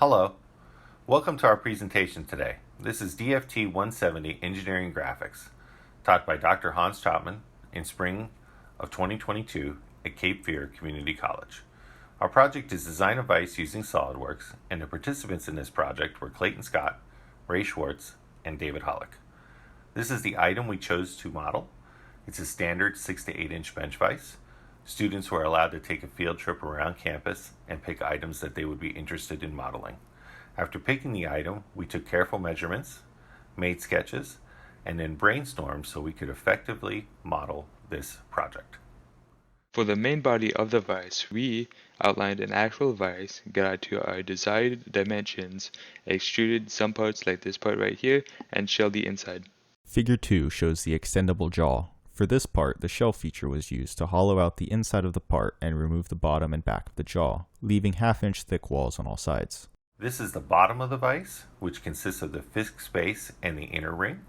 Hello, welcome to our presentation today. This is DFT 170 Engineering Graphics, taught by Dr. Hans Chapman in spring of 2022 at Cape Fear Community College. Our project is design a vise using SolidWorks, and the participants in this project were Clayton Scott, Ray Schwartz, and David Hollick. This is the item we chose to model. It's a standard 6 to 8 inch bench vise. Students were allowed to take a field trip around campus and pick items that they would be interested in modeling. After picking the item, we took careful measurements, made sketches, and then brainstormed so we could effectively model this project. For the main body of the vise, we outlined an actual vise, got to our desired dimensions, extruded some parts like this part right here, and shelled the inside. Figure 2 shows the extendable jaw. For this part, the shell feature was used to hollow out the inside of the part and remove the bottom and back of the jaw, leaving half-inch thick walls on all sides. This is the bottom of the vise, which consists of the fixed base and the inner ring.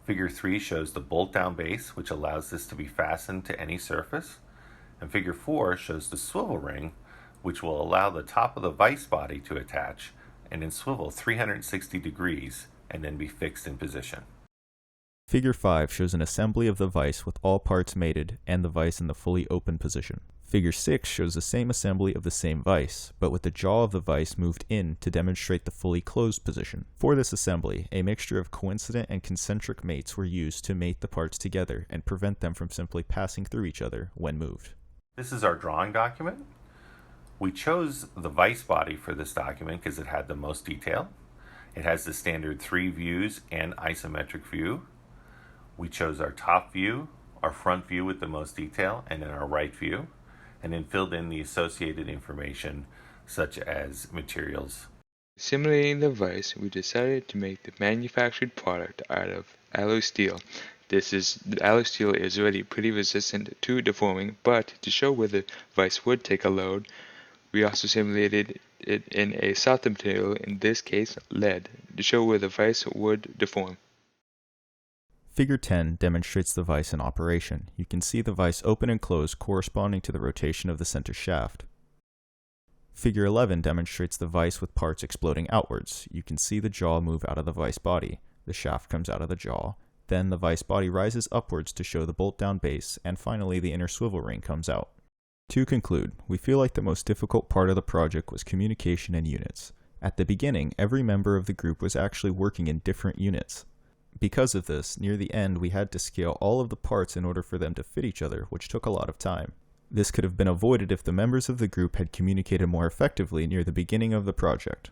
Figure 3 shows the bolt-down base, which allows this to be fastened to any surface. And Figure 4 shows the swivel ring, which will allow the top of the vise body to attach and then swivel 360 degrees and then be fixed in position. Figure 5 shows an assembly of the vise with all parts mated and the vise in the fully open position. Figure 6 shows the same assembly of the same vise, but with the jaw of the vise moved in to demonstrate the fully closed position. For this assembly, a mixture of coincident and concentric mates were used to mate the parts together and prevent them from simply passing through each other when moved. This is our drawing document. We chose the vise body for this document because it had the most detail. It has the standard 3 views and isometric view. We chose our top view, our front view with the most detail, and then our right view, and then filled in the associated information such as materials. Simulating the vise, we decided to make the manufactured product out of alloy steel. The alloy steel is already pretty resistant to deforming, but to show where the vise would take a load, we also simulated it in a softer material, in this case lead, to show where the vise would deform. Figure 10 demonstrates the vise in operation. You can see the vise open and close corresponding to the rotation of the center shaft. Figure 11 demonstrates the vise with parts exploding outwards. You can see the jaw move out of the vise body. The shaft comes out of the jaw. Then the vise body rises upwards to show the bolt-down base, and finally the inner swivel ring comes out. To conclude, we feel like the most difficult part of the project was communication and units. At the beginning, every member of the group was actually working in different units. Because of this, near the end we had to scale all of the parts in order for them to fit each other, which took a lot of time. This could have been avoided if the members of the group had communicated more effectively near the beginning of the project.